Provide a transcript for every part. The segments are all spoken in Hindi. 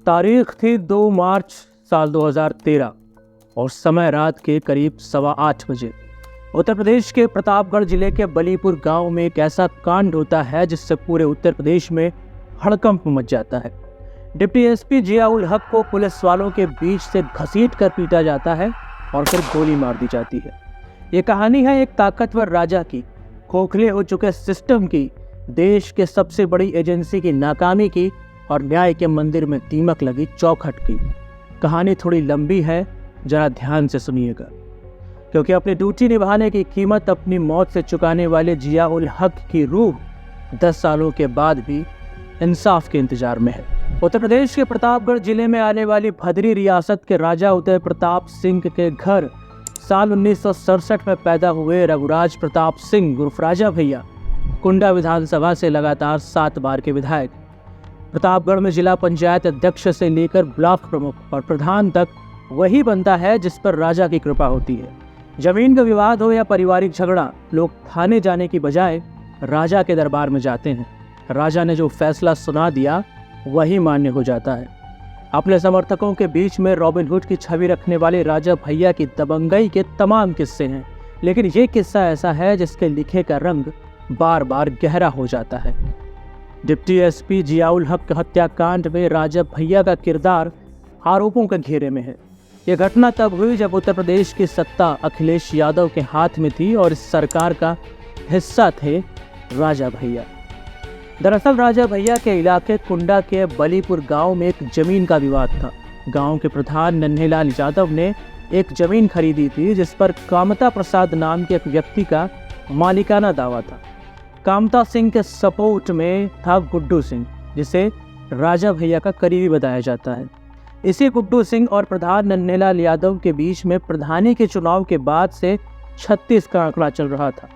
तारीख थी 2 मार्च साल 2013 और समय रात के करीब 8:15 बजे। उत्तर प्रदेश के प्रतापगढ़ जिले के बलीपुर गांव में एक ऐसा कांड होता है जिससे पूरे उत्तर प्रदेश में हड़कंप मच जाता है। डिप्टी एसपी जिया उल हक को पुलिस वालों के बीच से घसीट कर पीटा जाता है और फिर गोली मार दी जाती है। ये कहानी है एक ताकतवर राजा की, खोखले हो चुके सिस्टम की, देश के सबसे बड़ी एजेंसी की नाकामी की और न्याय के मंदिर में दीमक लगी चौखट की। कहानी थोड़ी लंबी है, जरा ध्यान से सुनिएगा, क्योंकि अपनी ड्यूटी निभाने की कीमत अपनी मौत से चुकाने वाले जिया उल हक की रूह 10 सालों के बाद भी इंसाफ के इंतजार में है। उत्तर प्रदेश के प्रतापगढ़ जिले में आने वाली भदरी रियासत के राजा उदय प्रताप सिंह के घर साल 1967 में पैदा हुए रघुराज प्रताप सिंह उर्फ राजा भैया कुंडा विधानसभा से लगातार 7 बार के विधायक। प्रतापगढ़ में जिला पंचायत अध्यक्ष से लेकर ब्लॉक प्रमुख और प्रधान तक वही बनता है जिस पर राजा की कृपा होती है। जमीन का विवाद हो या पारिवारिक झगड़ा, लोग थाने जाने की बजाय राजा के दरबार में जाते हैं। राजा ने जो फैसला सुना दिया वही मान्य हो जाता है। अपने समर्थकों के बीच में रॉबिन हुड की छवि रखने वाले राजा भैया की दबंगई के तमाम किस्से हैं, लेकिन ये किस्सा ऐसा है जिसके लिखे का रंग बार बार गहरा हो जाता है। डिप्टी एसपी जिया उल हक हत्याकांड में राजा भैया का किरदार आरोपों के घेरे में है। यह घटना तब हुई जब उत्तर प्रदेश की सत्ता अखिलेश यादव के हाथ में थी और इस सरकार का हिस्सा थे राजा भैया। दरअसल राजा भैया के इलाके कुंडा के बलीपुर गांव में एक जमीन का विवाद था। गांव के प्रधान नन्हेलाल यादव ने एक जमीन खरीदी थी जिस पर कामता प्रसाद नाम के एक व्यक्ति का मालिकाना दावा था। कामता सिंह के सपोर्ट में था गुड्डू सिंह, जिसे राजा भैया का करीबी बताया जाता है। इसी गुड्डू सिंह और प्रधान नन्हेलाल यादव के बीच में प्रधानी के चुनाव के बाद से 36 का आंकड़ा चल रहा था।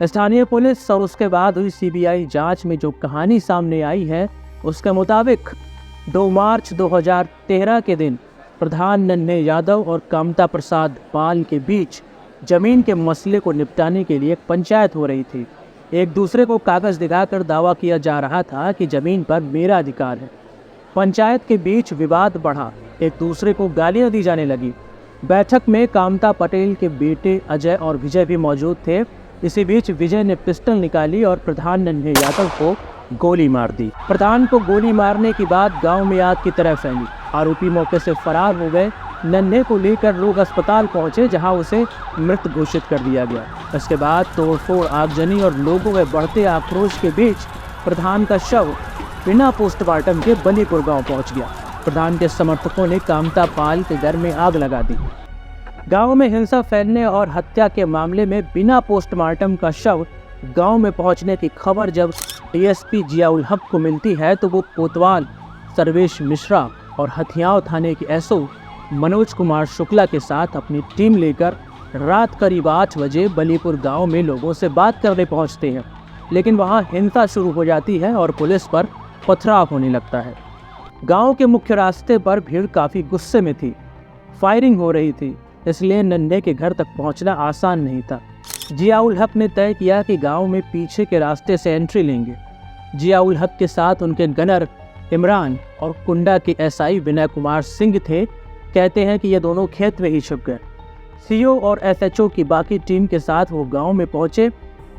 स्थानीय पुलिस और उसके बाद हुई सीबीआई जांच में जो कहानी सामने आई है उसके मुताबिक 2 मार्च 2013 के दिन प्रधान नन्हे यादव और कामता प्रसाद पाल के बीच जमीन के मसले को निपटाने के लिए एक पंचायत हो रही थी। एक दूसरे को कागज दिखाकर दावा किया जा रहा था कि जमीन पर मेरा अधिकार है। पंचायत के बीच विवाद बढ़ा, एक दूसरे को गालियां दी जाने लगी। बैठक में कामता पटेल के बेटे अजय और विजय भी मौजूद थे। इसी बीच विजय ने पिस्टल निकाली और प्रधान नन्हे यादव को गोली मार दी। प्रधान को गोली मारने के बाद गांव में आग की तरह फैली। आरोपी मौके से फरार हो गए। नन्हे को लेकर लोग अस्पताल पहुंचे, जहां उसे मृत घोषित कर दिया गया। इसके बाद तोड़फोड़, आगजनी और लोगों में बढ़ते आक्रोश के बीच प्रधान का शव बिना पोस्टमार्टम के बलीपुर गांव पहुंच गया। प्रधान के समर्थकों ने कामता पाल के घर में आग लगा दी। गांव में हिंसा फैलने और हत्या के मामले में बिना पोस्टमार्टम का शव गांव में पहुंचने की खबर जब डीएसपी जिया उल हक को मिलती है तो वो कोतवाल सर्वेश मिश्रा और हथियाव थाने के एसओ मनोज कुमार शुक्ला के साथ अपनी टीम लेकर रात करीब 8 बजे बलीपुर गांव में लोगों से बात करने पहुंचते हैं। लेकिन वहां हिंसा शुरू हो जाती है और पुलिस पर पथराव होने लगता है। गांव के मुख्य रास्ते पर भीड़ काफ़ी गुस्से में थी। फायरिंग हो रही थी, इसलिए नन्हे के घर तक पहुंचना आसान नहीं था। जिया उल हक ने तय किया कि गांव में पीछे के रास्ते से एंट्री लेंगे। जिया उल हक के साथ उनके गनर इमरान और कुंडा के एसआई विनय कुमार सिंह थे। कहते हैं कि ये दोनों खेत में ही छुप गए। सीओ और एसएचओ की बाकी टीम के साथ वो गांव में पहुंचे।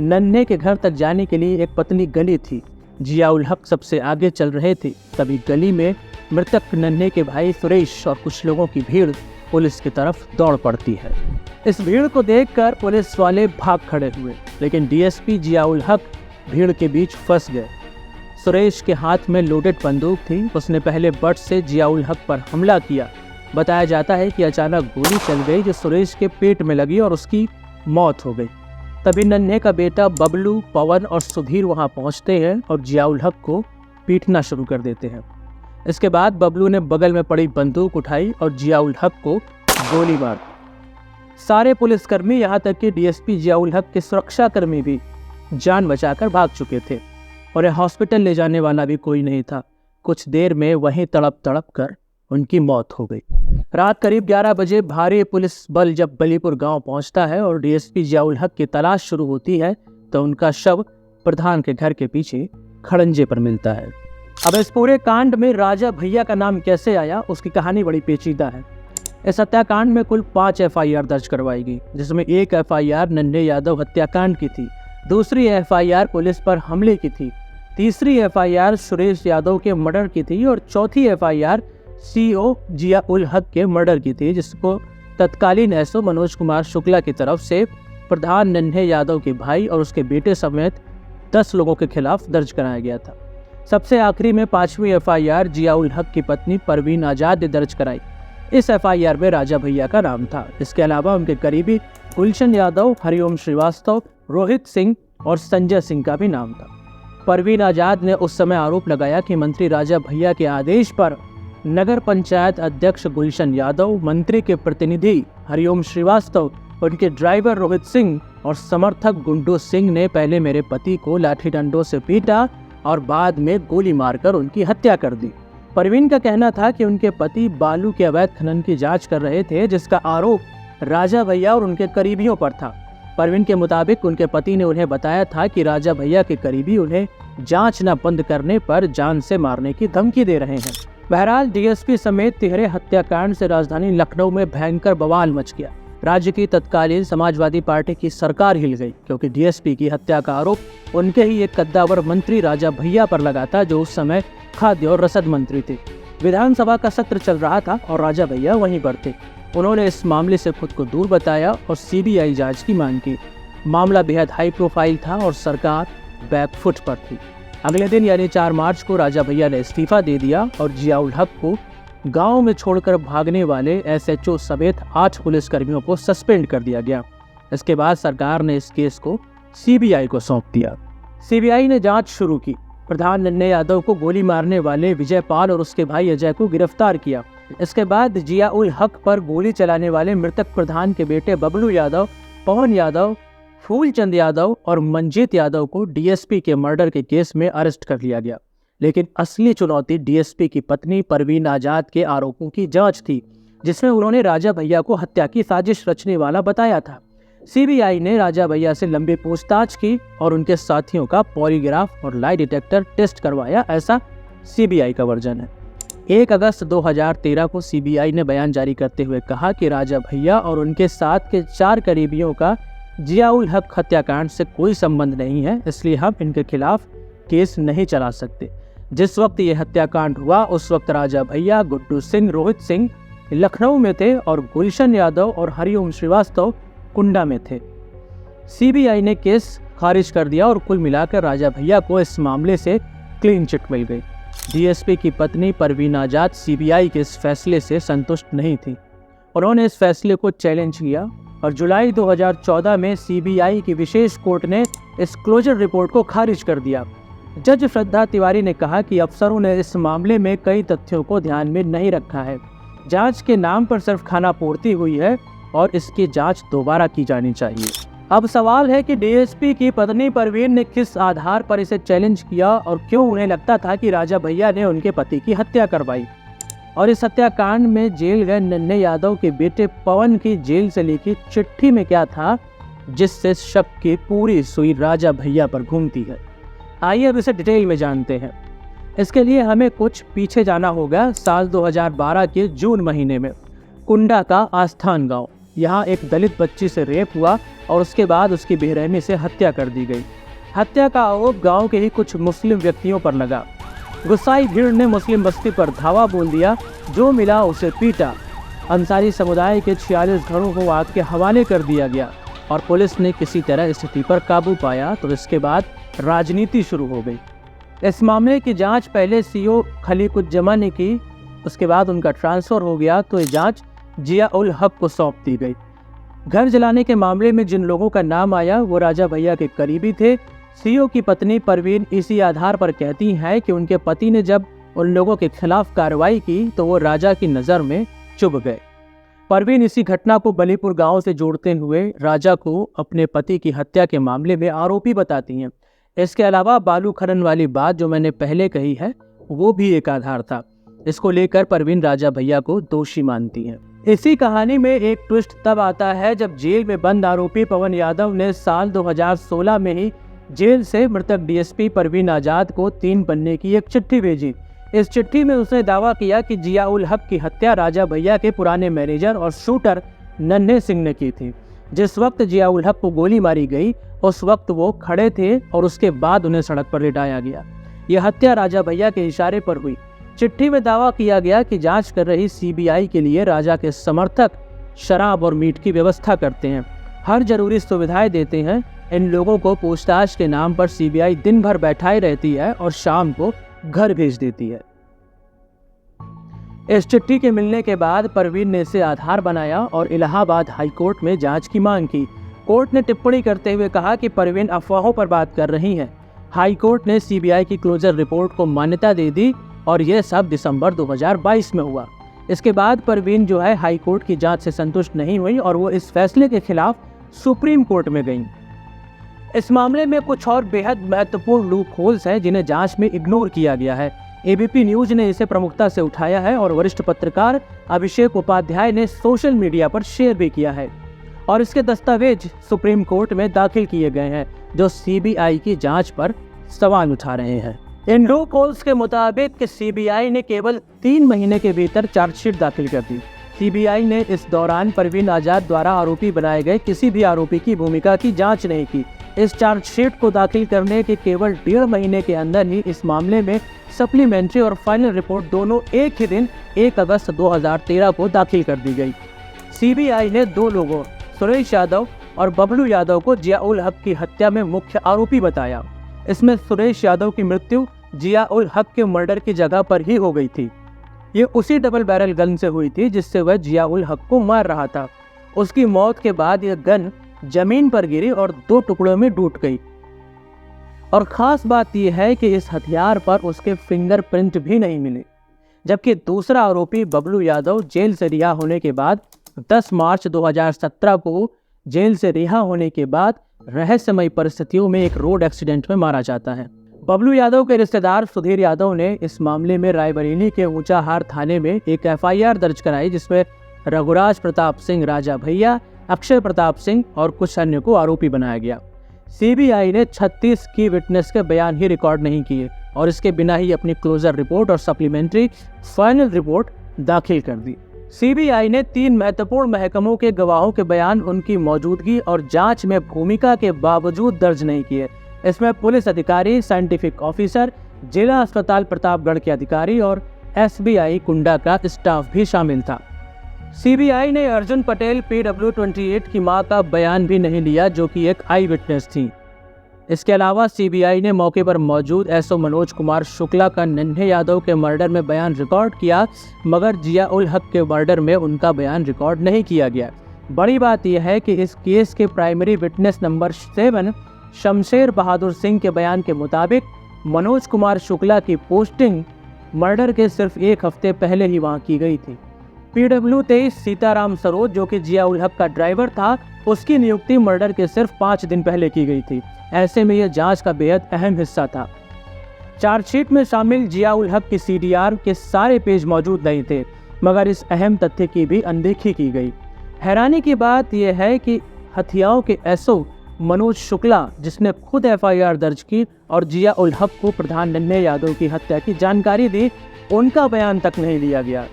नन्हे के घर तक जाने के लिए एक पतली गली थी। जिया उल हक सबसे आगे चल रहे थे। तभी गली में मृतक नन्हे के भाई सुरेश और कुछ लोगों की भीड़ पुलिस की तरफ दौड़ पड़ती है। इस भीड़ को देखकर पुलिस वाले भाग खड़े हुए, लेकिन डीएसपी जिया उल हक भीड़ के बीच फंस गए। सुरेश के हाथ में लोडेड बंदूक थी। उसने पहले बट से जिया उल हक पर हमला किया। बताया जाता है कि अचानक गोली चल गई जो सुरेश के पेट में लगी और उसकी मौत हो गई। तभी नन्हे का बेटा बबलू, पवन और सुधीर वहां पहुंचते हैं और जिया उल हक को पीटना शुरू कर देते हैं। इसके बाद बबलू ने बगल में पड़ी बंदूक उठाई और जिया उल हक को गोली मार दी। सारे पुलिसकर्मी, यहाँ तक कि डीएसपी जिया उल हक के सुरक्षाकर्मी भी जान बचाकर भाग चुके थे और हॉस्पिटल ले जाने वाला भी कोई नहीं था। कुछ देर में वहीं तड़प तड़प कर उनकी मौत हो गई। रात करीब 11 बजे भारी पुलिस बल जब बलीपुर गांव पहुंचता है और डीएसपी जिया उल हक की तलाश शुरू होती है तो उनका शव प्रधान के घर के पीछे खड़ंजे पर मिलता है। अब इस पूरे कांड में राजा भैया का नाम कैसे आया, उसकी कहानी बड़ी पेचीदा है। इस हत्याकांड में कुल 5 एफआईआर दर्ज करवाई गई, जिसमें एक एफआईआर नन्हे यादव हत्याकांड की थी, दूसरी एफआईआर पुलिस पर हमले की थी, तीसरी एफआईआर सुरेश यादव के मर्डर की थी और चौथी एफआईआर सीओ जिया उल हक के मर्डर की थी, जिसको तत्कालीन एसओ मनोज कुमार शुक्ला की तरफ से प्रधान नन्हे यादव के भाई और उसके बेटे समेत 10 लोगों के खिलाफ दर्ज कराया गया था। सबसे आखिरी में 5वीं एफआईआर जिया उल हक की पत्नी परवीन आजाद ने दर्ज कराई। इस एफआईआर में राजा भैया का नाम था। इसके अलावा उनके करीबी गुलशन यादव, हरिओम श्रीवास्तव, रोहित सिंह और संजय सिंह का भी नाम था। परवीन आजाद ने उस समय आरोप लगाया कि मंत्री राजा भैया के आदेश पर नगर पंचायत अध्यक्ष गुलशन यादव, मंत्री के प्रतिनिधि हरिओम श्रीवास्तव, उनके ड्राइवर रोहित सिंह और समर्थक गुंडू सिंह ने पहले मेरे पति को लाठी डंडों से पीटा और बाद में गोली मारकर उनकी हत्या कर दी। परवीन का कहना था कि उनके पति बालू के अवैध खनन की जांच कर रहे थे, जिसका आरोप राजा भैया और उनके करीबियों पर था। परवीन के मुताबिक उनके पति ने उन्हें बताया था कि राजा भैया के करीबी उन्हें जांच न बंद करने पर जान से मारने की धमकी दे रहे हैं। बहरहाल डीएसपी समेत तिहरे हत्याकांड से राजधानी लखनऊ में भयंकर बवाल मच गया। राज्य की तत्कालीन समाजवादी पार्टी की सरकार हिल गई, क्योंकि डीएसपी की हत्या का आरोप उनके ही एक कद्दावर मंत्री राजा भैया पर लगा था, जो उस समय खाद्य और रसद मंत्री थे। विधानसभा का सत्र चल रहा था और राजा भैया वहीं पर थे। उन्होंने इस मामले से खुद को दूर बताया और सीबीआई जांच की मांग की। मामला बेहद हाई प्रोफाइल था और सरकार बैकफुट पर थी। अगले दिन यानी 4 मार्च को राजा भैया ने इस्तीफा दे दिया और जिया उल हक को गांव में छोड़कर भागने वाले एसएचओ समेत 8 पुलिसकर्मियों को सस्पेंड कर दिया गया। इसके बाद सरकार ने इस केस को सीबीआई को सौंप दिया। सीबीआई ने जांच शुरू की। प्रधान नन्हे यादव को गोली मारने वाले विजय पाल और उसके भाई अजय को गिरफ्तार किया। इसके बाद जिया उल हक पर गोली चलाने वाले मृतक प्रधान के बेटे बबलू यादव, पवन यादव, फूलचंद यादव और मंजीत यादव को डीएसपी के मर्डर के केस में अरेस्ट कर लिया गया। लेकिन असली चुनौती डीएसपी की पत्नी परवीन आजाद के आरोपों की जांच थी, जिसमें उन्होंने राजा भैया को हत्या की साजिश रचने वाला बताया था। सीबीआई ने राजा भैया से लंबी पूछताछ की और उनके साथियों का पॉलीग्राफ और लाई डिटेक्टर टेस्ट करवाया, ऐसा सीबीआई का वर्जन है। 1 अगस्त 2013 को सीबीआई ने बयान जारी करते हुए कहा कि राजा भैया और उनके साथ के 4 करीबियों का जिया उल हक हत्याकांड से कोई संबंध नहीं है, इसलिए हम इनके खिलाफ केस नहीं चला सकते। जिस वक्त ये हत्याकांड हुआ उस वक्त राजा भैया, गुड्डू सिंह, रोहित सिंह लखनऊ में थे और गुलशन यादव और हरिओम श्रीवास्तव कुंडा में थे। सीबीआई ने केस खारिज कर दिया और कुल मिलाकर राजा भैया को इस मामले से क्लीन चिट मिल गई। डीएसपी की पत्नी परवीन आजाद सीबीआई के इस फैसले से संतुष्ट नहीं थी। उन्होंने इस फैसले को चैलेंज किया और जुलाई 2014 में सीबीआई की विशेष कोर्ट ने इस क्लोजर रिपोर्ट को खारिज कर दिया। जज श्रद्धा तिवारी ने कहा कि अफसरों ने इस मामले में कई तथ्यों को ध्यान में नहीं रखा है। जांच के नाम पर सिर्फ खानापूर्ति हुई है और इसकी जांच दोबारा की जानी चाहिए। अब सवाल है कि डीएसपी की पत्नी परवीन ने किस आधार पर इसे चैलेंज किया और क्यों उन्हें लगता था कि राजा भैया ने उनके पति की हत्या करवाई। और इस हत्याकांड में जेल गए नन्हे यादव के बेटे पवन की जेल से लिखी चिट्ठी में क्या था, जिससे शक की पूरी सुई राजा भैया पर घूमती है। आइए अब इसे डिटेल में जानते हैं। इसके लिए हमें कुछ पीछे जाना होगा। साल 2012 के जून महीने में कुंडा का आस्थान गांव, यहाँ एक दलित बच्ची से रेप हुआ और उसके बाद उसकी बेरहमी से हत्या कर दी गई। हत्या का आरोप गांव के ही कुछ मुस्लिम व्यक्तियों पर लगा। गुस्साई भीड़ ने मुस्लिम बस्ती पर धावा बोल दिया, जो मिला उसे पीटा। अंसारी समुदाय के 46 घरों को आग के हवाले कर दिया गया और पुलिस ने किसी तरह स्थिति पर काबू पाया। तो इसके बाद राजनीति शुरू हो गई। इस मामले की जांच पहले सीओ खलीकुज्जमा ने की, उसके बाद उनका ट्रांसफर हो गया तो ये जांच जिया उल हक को सौंप दी गई। घर जलाने के मामले में जिन लोगों का नाम आया वो राजा भैया के करीबी थे। सीओ की पत्नी परवीन इसी आधार पर कहती हैं कि उनके पति ने जब उन लोगों के खिलाफ कार्रवाई की तो वो राजा की नज़र में चुभ गए। परवीन इसी घटना को बलीपुर गांव से जोड़ते हुए राजा को अपने पति की हत्या के मामले में आरोपी बताती हैं। इसके अलावा बालू खनन वाली बात जो मैंने पहले कही है वो भी एक आधार था। इसको लेकर परवीन राजा भैया को दोषी मानती हैं। इसी कहानी में एक ट्विस्ट तब आता है जब जेल में बंद आरोपी पवन यादव ने साल 2016 में ही जेल से मृतक डीएसपी परवीन आजाद को 3 पन्ने की एक चिट्ठी भेजी। इस चिट्ठी में उसने दावा किया कि जिया उल हक की हत्या राजा भैया के पुराने मैनेजर और शूटर नन्हे सिंह ने की थी। जिस वक्त जिया उल हक को गोली मारी गई उस वक्त वो खड़े थे और उसके बाद उन्हें सड़क पर लिटाया गया। यह हत्या राजा भैया के इशारे पर हुई। चिट्ठी में दावा किया गया कि जांच कर रही सीबीआई के लिए राजा के समर्थक शराब और मीट की व्यवस्था करते हैं, हर जरूरी सुविधाएं देते हैं। इन लोगों को पूछताछ के नाम पर सीबीआई दिन भर बैठाई रहती है और शाम को घर भेज देती है। इस चिट्ठी के मिलने के बाद परवीन ने इसे आधार बनाया और इलाहाबाद हाईकोर्ट में जांच की मांग की। कोर्ट ने टिप्पणी करते हुए कहा कि परवीन अफवाहों पर बात कर रही हैं। हाईकोर्ट ने सीबीआई की क्लोजर रिपोर्ट को मान्यता दे दी और यह सब दिसंबर 2022 में हुआ। इसके बाद परवीन जो है हाईकोर्ट की जांच से संतुष्ट नहीं हुई और वो इस फैसले के खिलाफ सुप्रीम कोर्ट में गई। इस मामले में कुछ और बेहद महत्वपूर्ण लूप होल्स हैं जिन्हें जांच में इग्नोर किया गया है। एबीपी न्यूज ने इसे प्रमुखता से उठाया है और वरिष्ठ पत्रकार अभिषेक उपाध्याय ने सोशल मीडिया पर शेयर भी किया है और इसके दस्तावेज सुप्रीम कोर्ट में दाखिल किए गए हैं जो सीबीआई की जांच पर सवाल उठा रहे हैं। इन लूप होल्स के मुताबिक सीबीआई ने केवल 3 महीने के भीतर चार्जशीट दाखिल कर दी। सीबीआई ने इस दौरान परवीन आजाद द्वारा आरोपी बनाए गए किसी भी आरोपी की भूमिका की जांच नहीं की। इस चार्जशीट को दाखिल करने के केवल 1.5 महीने के अंदर ही इस मामले में सप्लीमेंट्री और फाइनल रिपोर्ट दोनों एक ही दिन 1 अगस्त 2013 को दाखिल कर दी गई। सीबीआई ने 2 लोगों सुरेश यादव और बबलू यादव को जिया उल हक की हत्या में मुख्य आरोपी बताया। इसमें सुरेश यादव की मृत्यु जिया उल हक के मर्डर की जगह पर ही हो गई थी। ये उसी डबल बैरल गन से हुई थी जिससे वह जिया उल हक को मार रहा था। उसकी मौत के बाद यह गन जमीन पर गिरी और 2 टुकड़ों में टूट गई। और खास बात यह है कि इस हथियार पर उसके फिंगरप्रिंट भी नहीं मिले। जबकि दूसरा आरोपी बबलू यादव जेल से रिहा होने के बाद 10 मार्च 2017 को जेल से रिहा होने के बाद रहस्यमयी परिस्थितियों में एक रोड एक्सीडेंट में मारा जाता है। बबलू यादव के रिश्तेदार सुधीर यादव ने इस मामले में रायबरेली के ऊंचाहार थाने में एक एफआईआर दर्ज कराई जिसमें रघुराज प्रताप सिंह राजा भैया, अक्षय प्रताप सिंह और कुछ अन्य को आरोपी बनाया गया। सीबीआई ने 36 की विटनेस के बयान ही रिकॉर्ड नहीं किए और इसके बिना ही अपनी क्लोजर रिपोर्ट और सप्लीमेंट्री फाइनल रिपोर्ट दाखिल कर दी। सीबीआई ने 3 महत्वपूर्ण महकमों के गवाहों के बयान उनकी मौजूदगी और जांच में भूमिका के बावजूद दर्ज नहीं किए। इसमें पुलिस अधिकारी, साइंटिफिक ऑफिसर, जिला अस्पताल प्रतापगढ़ के अधिकारी और एसबीआई कुंडा का स्टाफ भी शामिल था। सीबीआई ने अर्जुन पटेल PW28 की मां का बयान भी नहीं लिया जो कि एक आई विटनेस थी। इसके अलावा सीबीआई ने मौके पर मौजूद एसओ मनोज कुमार शुक्ला का नन्हे यादव के मर्डर में बयान रिकॉर्ड किया, मगर जिया उल हक के मर्डर में उनका बयान रिकॉर्ड नहीं किया गया। बड़ी बात यह है कि इस केस के primary witness number 7 Shamsher Bahadur Singh के बयान के मुताबिक मनोज कुमार शुक्ला की पोस्टिंग मर्डर के सिर्फ 1 हफ्ते पहले ही वहां की गई थी। PW23 सीताराम सरोज जो कि जिया उल हक का ड्राइवर था, उसकी नियुक्ति मर्डर के सिर्फ 5 दिन पहले की गई थी। ऐसे में यह जांच का बेहद अहम हिस्सा था। चार्जशीट में शामिल जिया उल हक की CDR के सारे पेज मौजूद नहीं थे, मगर इस अहम तथ्य की भी अनदेखी की गई। हैरानी की बात यह है कि हथियाओं के एसओ मनोज शुक्ला, जिसने खुद FIR दर्ज की और जिया उल हक को प्रधान नन्हे यादव की हत्या की जानकारी दी, उनका बयान तक नहीं लिया गया।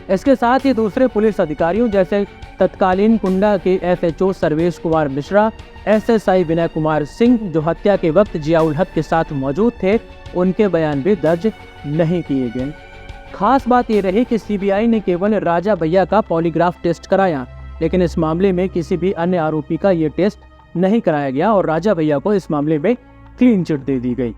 इसके साथ ही दूसरे पुलिस अधिकारियों जैसे तत्कालीन कुंडा के SHO सर्वेश कुमार मिश्रा, SSI विनय कुमार सिंह जो हत्या के वक्त जिया उल हक के साथ मौजूद थे, उनके बयान भी दर्ज नहीं किए गए। खास बात ये रही कि सीबीआई ने केवल राजा भैया का पॉलीग्राफ टेस्ट कराया, लेकिन इस मामले में किसी भी अन्य आरोपी का ये टेस्ट नहीं कराया गया और राजा भैया को इस मामले में क्लीन चिट दे दी गई।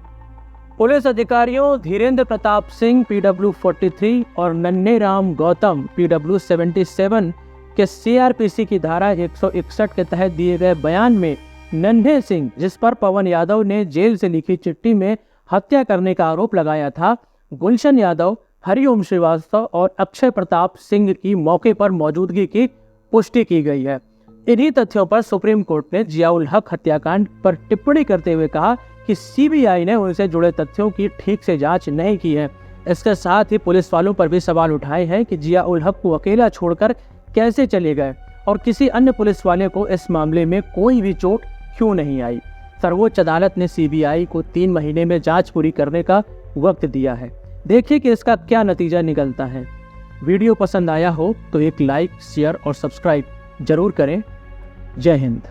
पुलिस अधिकारियों धीरेन्द्र प्रताप सिंह PW43 और नन्हे राम गौतम PW77 के CRPC की धारा 161 के तहत दिए गए बयान में नन्हे सिंह, जिस पर पवन यादव ने जेल से लिखी चिट्ठी में हत्या करने का आरोप लगाया था, गुलशन यादव, हरिओम श्रीवास्तव और अक्षय प्रताप सिंह की मौके पर मौजूदगी की पुष्टि की गई है। इन्हीं तथ्यों पर सुप्रीम कोर्ट ने जिया उल हक हत्याकांड पर टिप्पणी करते हुए कहा कि सीबीआई ने उनसे जुड़े तथ्यों की ठीक से जांच नहीं की है। इसके साथ ही पुलिस वालों पर भी सवाल उठाए हैं कि जिया उल हक को अकेला छोड़कर कैसे चले गए और किसी अन्य पुलिस वाले को इस मामले में कोई भी चोट क्यों नहीं आई। सर्वोच्च अदालत ने सीबीआई को 3 महीने में जांच पूरी करने का वक्त दिया है। देखिए कि इसका क्या नतीजा निकलता है। वीडियो पसंद आया हो तो एक लाइक, शेयर और सब्सक्राइब जरूर करें। जय हिंद।